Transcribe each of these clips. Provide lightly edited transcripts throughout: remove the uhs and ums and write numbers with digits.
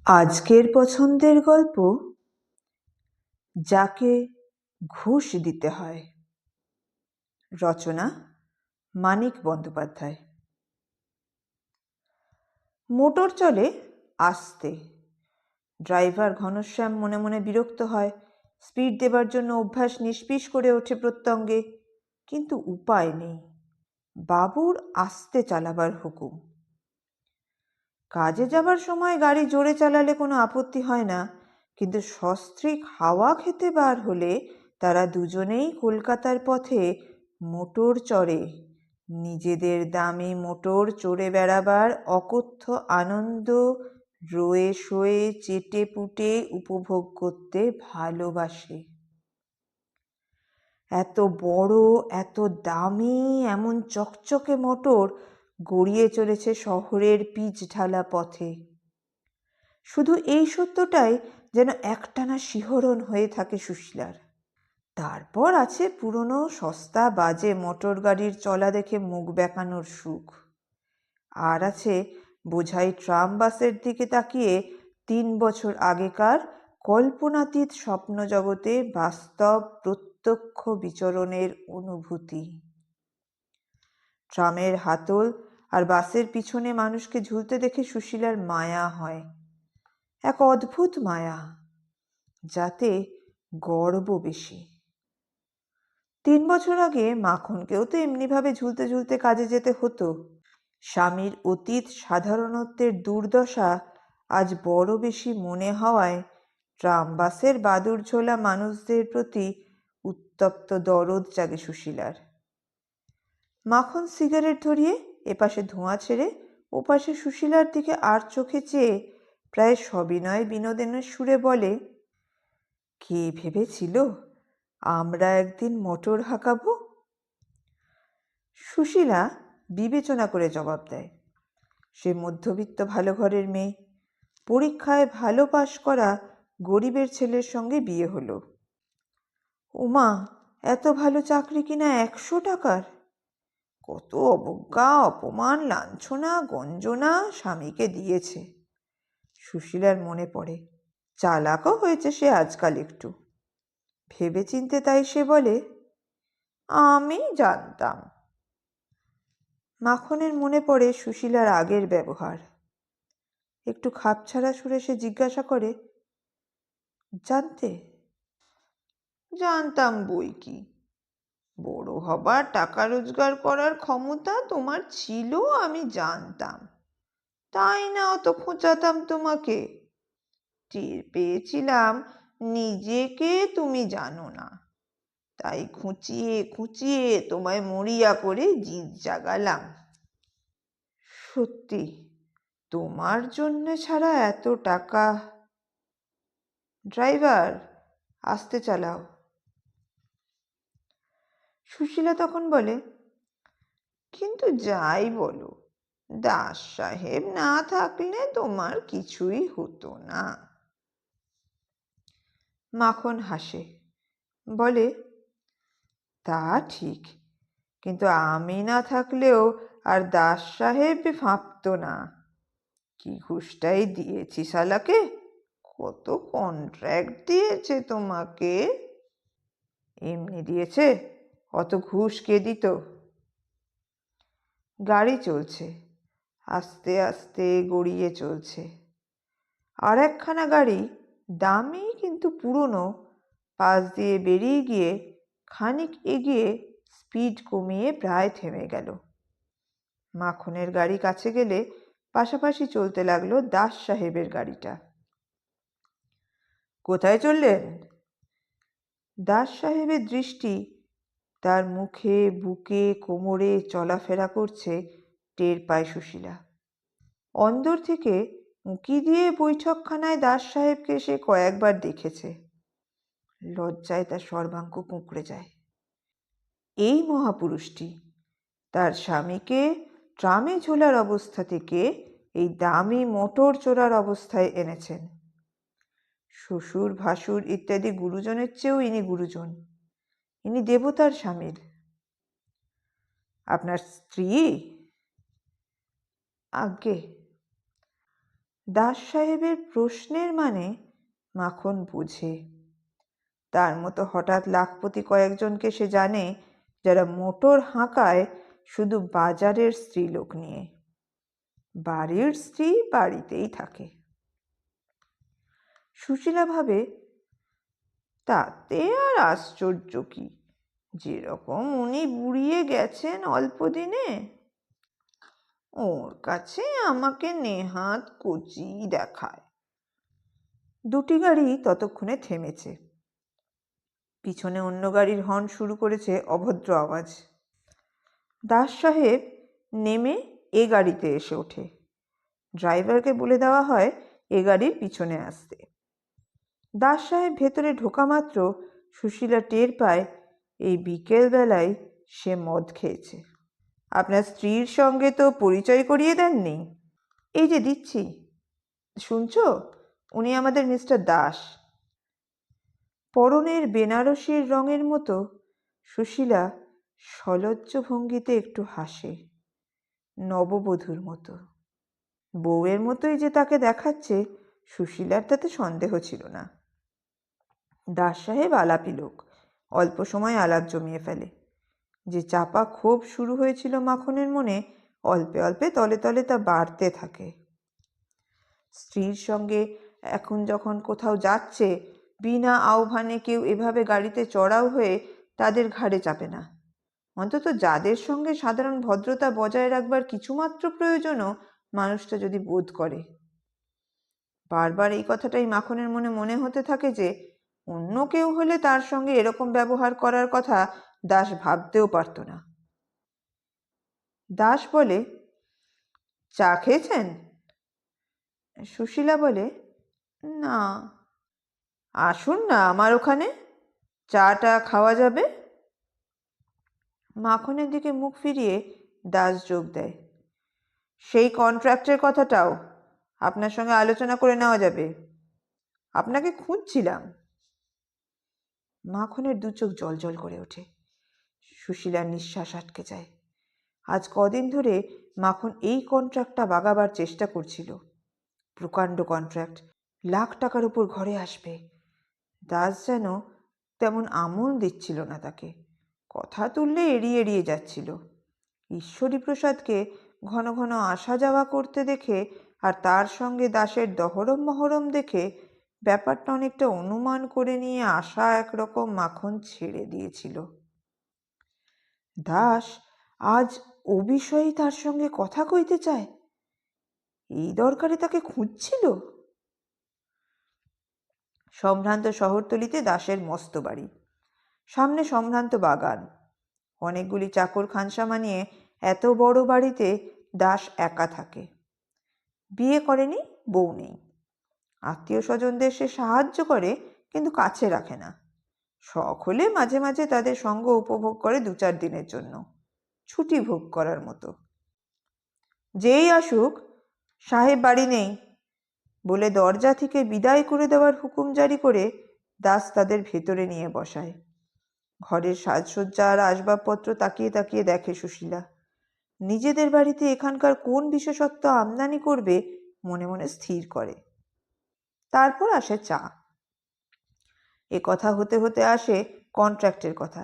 আজকের পছন্দের গল্প, যাকে ঘুষ দিতে হয়। রচনা মানিক বন্দ্যোপাধ্যায়। মোটর চলে আস্তে। ড্রাইভার ঘনশ্যাম মনে মনে বিরক্ত হয়। স্পিড দেবার জন্য অভ্যাস নিষ্পিস করে ওঠে প্রত্যঙ্গে, কিন্তু উপায় নেই। বাবুর আস্তে চালাবার হুকুম। কাজে যাবার সময় গাড়ি জোরে চালালে কোনো আপত্তি হয় না, কিন্তু সস্ত্রীক হাওয়া খেতে বার হলে তারা দুজনেই কলকাতার পথে মোটর চড়ে। নিজেদের দামি মোটর চড়ে বেড়াবার অকথ্য আনন্দ রয়ে শোয়ে চেটে পুটে উপভোগ করতে ভালোবাসে। এত বড়, এত দামি, এমন চকচকে মোটর গড়িয়ে চলেছে শহরের পিচ ঢালা পথে। শুধু এই সত্যটাই যেন একটানা শিহরণ হয়ে থাকে সুশীলার। তারপর আছে পুরনো সস্তা বাজে মোটর গাড়ির চলা দেখে মুখ বেঁকানোর সুখ। আর আছে বোঝাই ট্রাম বাসের দিকে তাকিয়ে 3 বছর আগেকার কল্পনাতীত স্বপ্ন জগতে বাস্তব প্রত্যক্ষ বিচরণের অনুভূতি। ট্রামের হাতল আর বাসের পিছনে মানুষকে ঝুলতে দেখে সুশীলার মায়া হয়, এক অদ্ভুত মায়া, যাতে গর্ব বেশি। 3 বছর আগে মাখনকেও তো এমনিভাবে ঝুলতে ঝুলতে কাজে যেতে হতো। স্বামীর অতীত সাধারণত্বের দুর্দশা আজ বড় বেশি মনে হওয়ায় ট্রাম বাসের বাদুড় ঝোলা মানুষদের প্রতি উত্তপ্ত দরদ জাগে সুশীলার। মাখন সিগারেট ধরিয়ে এপাশে ধোঁয়া ছেড়ে ওপাশে সুশীলার দিকে আর চোখে চেয়ে প্রায় সবিনয় বিনোদনের সুরে বলে, কে ভেবেছিল আমরা একদিন মোটর হাঁকাবো? সুশীলা বিবেচনা করে জবাব দেয়, সে মধ্যবিত্ত ভালো ঘরের মেয়ে, পরীক্ষায় ভালো পাশ করা গরিবের ছেলের সঙ্গে বিয়ে হলো। ওমা, এত ভালো চাকরি কিনা 100 টাকার! কত অবজ্ঞা, অপমান, লাঞ্ছনা, গঞ্জনা স্বামীকে দিয়েছে। সুশীলার মনে পড়ে, চালাকও হয়েছে সে আজকাল একটু। ভেবেচিন্তে তাই সে বলে, আমি জানতাম। মাখনের মনে পড়ে সুশীলার আগের ব্যবহার। একটু খাপছাড়া সুরে সে জিজ্ঞাসা করে, জানতে? জানতাম বই কি, বড় হবার, টাকা রোজগার করার ক্ষমতা তোমার ছিল আমি জানতাম, তাই না অত খোঁচাতাম তোমাকে। টের পেয়েছিলাম নিজেকে তুমি জানো না, তাই খুঁচিয়ে খুঁচিয়ে তোমায় মরিয়া করে জিদ জাগালাম। সত্যি, তোমার জন্য ছাড়া এত টাকা। ড্রাইভার, আস্তে চালাও। সুশীলা তখন বলে, কিন্তু যাই বলো, দাস সাহেব না থাকলে তোমার কিছুই হতো না। মাখন হাসে, বলে, তা ঠিক, কিন্তু আমি না থাকলেও আর দাস সাহেব ফাঁপত না। কি ঘুষটাই দিয়েছি শালাকে, কত কন্ট্রাক্ট দিয়েছে তোমাকে। এমনি দিয়েছে, অত ঘুষ কে দিত? গাড়ি চলছে, আস্তে আস্তে গড়িয়ে চলছে। আর একখানা গাড়ি, দামি কিন্তু পুরনো, পাশ দিয়ে বেরিয়ে গিয়ে খানিক এগিয়ে স্পিড কমিয়ে প্রায় থেমে গেল। মাখনের গাড়ি কাছে গেলে পাশাপাশি চলতে লাগলো দাস সাহেবের গাড়িটা। কোথায় চললেন? দাস সাহেবের দৃষ্টি তার মুখে, বুকে, কোমরে চলাফেরা করছে টের পায় সুশীলা। অন্দর থেকে উঁকি দিয়ে বৈঠকখানায় দাস সাহেবকে সে কয়েকবার দেখেছে। লজ্জায় তার সর্বাঙ্গ কুঁকড়ে যায়। এই মহাপুরুষটি তার স্বামীকে ট্রামে ঝোলার অবস্থা থেকে এই দামি মোটর চোরার অবস্থায় এনেছেন। শ্বশুর, ভাসুর ইত্যাদি গুরুজনের চেয়েও ইনি গুরুজন। ইনি দেবতার স্বামীর। আপনার স্ত্রী? আজ্ঞে। দাস সাহেবের প্রশ্নের মানে মাখন বুঝে। তার মতো হঠাৎ লাখপতি কয়েকজনকে সে জানে, যারা মোটর হাঁকায় শুধু বাজারের স্ত্রীলোক নিয়ে। বাড়ির স্ত্রী বাড়িতেই থাকে। সুশীলা ভাবে, তাতে আর আশ্চর্য কি, যেরকম উনি বুড়িয়ে গেছেন অল্প দিনে, ওর কাছে আমাকে নেহাত কচি দেখায়। দুটি গাড়ি ততক্ষণে থেমেছে। পিছনে অন্য গাড়ির হর্ন শুরু করেছে অভদ্র আওয়াজ। দাস সাহেব নেমে এ গাড়িতে এসে ওঠে। ড্রাইভারকে বলে দেওয়া হয় এ গাড়ির পিছনে আসতে। দাস সাহেব ভেতরে ঢোকা মাত্র সুশীলা টের পায় এই বিকেলবেলায় সে মদ খেয়েছে। আপনার স্ত্রীর সঙ্গে তো পরিচয় করিয়ে দেননি? এই যে দিচ্ছি, শুনছো, উনি আমাদের মিস্টার দাস। পরনের বেনারসির রঙের মতো সুশীলা সলজ্জ ভঙ্গিতে একটু হাসে, নববধূর মতো। বউয়ের মতোই যে তাকে দেখাচ্ছে, সুশীলার তাতে সন্দেহ ছিল না। দাস সাহেব আলাপি লোক, অল্প সময় আলাপ জমিয়ে ফেলে। যে চাপা ক্ষোভ শুরু হয়েছিল মাখনের মনে, অল্পে অল্পে তলে তলে তা বাড়তে থাকে। স্ত্রীর সঙ্গে এখন যখন কোথাও যাচ্ছে, বিনা আহ্বানে কেউ এভাবে গাড়িতে চড়াও হয়ে তাদের ঘাড়ে চাপে না। অন্তত যাদের সঙ্গে সাধারণ ভদ্রতা বজায় রাখবার কিছুমাত্র প্রয়োজনও মানুষটা যদি বোধ করে। বারবার এই কথাটাই মাখনের মনে মনে হতে থাকে যে অন্য কেউ হলে তার সঙ্গে এরকম ব্যবহার করার কথা দাস ভাবতেও পারত না। দাস বলে, চা খেয়েছেন? সুশীলা বলে, না। আসুন না আমার ওখানে, চাটা খাওয়া যাবে। মাখনের দিকে মুখ ফিরিয়ে দাস যোগ দেয়, সেই কন্ট্রাক্টের কথাটাও আপনার সঙ্গে আলোচনা করে নেওয়া যাবে। আপনাকে খুঁজছিলাম। মাখনের দু চোখ জল জল করে ওঠে। সুশীলার নিঃশ্বাস আটকে যায়। আজ কদিন ধরে মাখন এই কন্ট্রাক্টটা বাগাবার চেষ্টা করছিল। প্রকাণ্ড কন্ট্রাক্ট, লাখ টাকার উপর ঘরে আসবে। দাস যেন তেমন আমল দিচ্ছিল না তাকে, কথা তুললে এড়িয়ে এড়িয়ে যাচ্ছিল। ঈশ্বরী প্রসাদকে ঘন ঘন আসা যাওয়া করতে দেখে আর তার সঙ্গে দাসের দহরম মহরম দেখে ব্যাপারটা অনেকটা অনুমান করে নিয়ে আশা একরকম মাখন ছেড়ে দিয়েছিল। দাস আজ ও বিষয়েই তার সঙ্গে কথা কইতে চায়, এই দরকারে তাকে খুঁজছিল। সম্ভ্রান্ত শহরতলিতে দাসের মস্ত বাড়ি, সামনে সম্ভ্রান্ত বাগান, অনেকগুলি চাকর খানসামা নিয়ে এত বড় বাড়িতে দাস একা থাকে। বিয়ে করেনি, বউ নেই। আত্মীয় স্বজনদের সে সাহায্য করে, কিন্তু কাছে রাখে না। শখ হলে মাঝে মাঝে তাদের সঙ্গ উপভোগ করে 2-4 দিনের জন্য, ছুটি ভোগ করার মতো। যেই আসুক, সাহেব বাড়ি নেই বলে দরজা থেকে বিদায় করে দেওয়ার হুকুম জারি করে দাস তাদের ভেতরে নিয়ে বসায়। ঘরের সাজসজ্জা আর আসবাবপত্র তাকিয়ে তাকিয়ে দেখে সুশীলা। নিজেদের বাড়িতে এখানকার কোন বিশেষত্ব আমদানি করবে মনে মনে স্থির করে। তারপর আসে চা। এ কথা হতে হতে আসে কন্ট্রাক্টের কথা।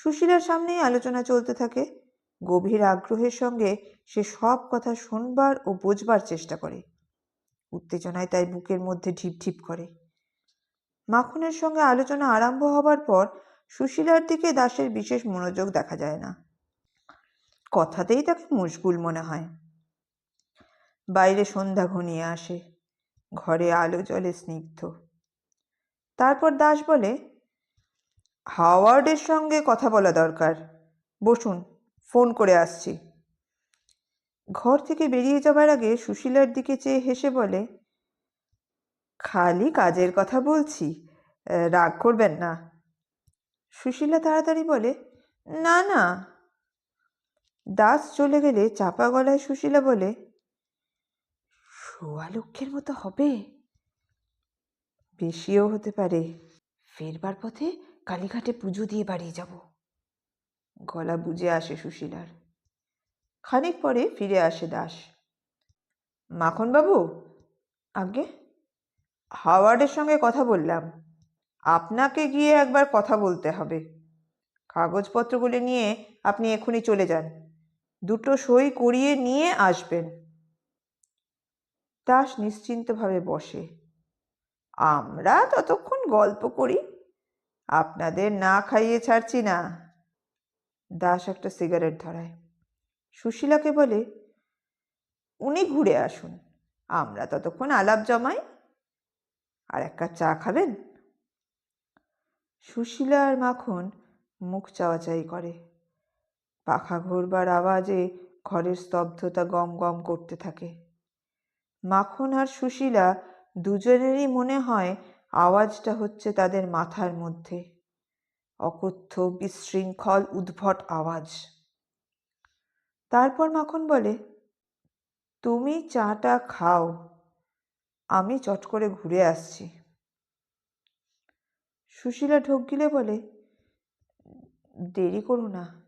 সুশীলার সামনেই আলোচনা চলতে থাকে। গভীর আগ্রহের সঙ্গে সে সব কথা শুনবার ও বোঝবার চেষ্টা করে। উত্তেজনায় তাই বুকের মধ্যে ঢিপ ঢিপ করে। মাখনের সঙ্গে আলোচনা আরম্ভ হবার পর সুশীলার দিকে দাসের বিশেষ মনোযোগ দেখা যায় না। কথাতেই তাকে মশগুল মনে হয়। বাইরে সন্ধ্যা ঘনিয়ে আসে, ঘরে আলো জ্বলে স্নিগ্ধ। তারপর দাস বলে, হাওয়ার্ডের সঙ্গে কথা বলা দরকার, বসুন, ফোন করে আসছি। ঘর থেকে বেরিয়ে যাবার আগে সুশীলার দিকে চেয়ে হেসে বলে, খালি কাজের কথা বলছি, রাগ করবেন না। সুশীলা তাড়াতাড়ি বলে, না না। দাস চলে গেলে চাপা গলায় সুশীলা বলে, 1.25 লক্ষের মতো হবে। বেশিও হতে পারে। ফেরবার পথে কালীঘাটে পুজো দিয়ে বাড়ি যাব। গলা বুঝে আসে সুশীলার। খানিক পরে ফিরে আসে দাস। মাখনবাবু, আগে হাওয়ার্ডের সঙ্গে কথা বললাম, আপনাকে গিয়ে একবার কথা বলতে হবে। কাগজপত্রগুলি নিয়ে আপনি এক্ষুনি চলে যান, দুটো সই করিয়ে নিয়ে আসবেন। দাস নিশ্চিন্তভাবে বসে। আমরা ততক্ষণ গল্প করি, আপনাদের না খাইয়ে ছাড়ছি না। দাস একটা সিগারেট ধরায়। সুশীলাকে বলে, উনি ঘুরে আসুন, আমরা ততক্ষণ আলাপ জমাই। আর এক কাপ চা খাবেন? সুশীলা আর মাখন মুখ চাওয়াচাই করে। পাখা ঘুরবার আওয়াজে ঘরের স্তব্ধতা গম গম করতে থাকে। মাখন আর সুশীলা দুজনেরই মনে হয় আওয়াজটা হচ্ছে তাদের মাথার মধ্যে, অকথ্য বিশৃঙ্খল উদ্ভট আওয়াজ। তারপর মাখন বলে, তুমি চাটা খাও, আমি চট করে ঘুরে আসছি। সুশীলা ঢোক গিলে বলে, দেরি করো না।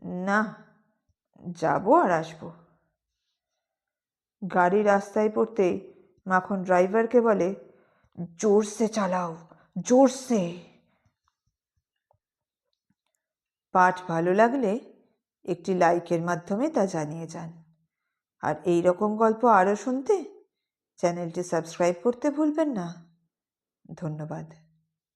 না, যাবো আর আসবো। গাড়ি রাস্তায় পড়তেই মাখন ড্রাইভারকে বলে, জোরসে চালাও, জোরসে। পাঠ ভালো লাগলে একটি লাইকের মাধ্যমে তা জানিয়ে যান। আর এই রকম গল্প আরও শুনতে চ্যানেলটি সাবস্ক্রাইব করতে ভুলবেন না। ধন্যবাদ।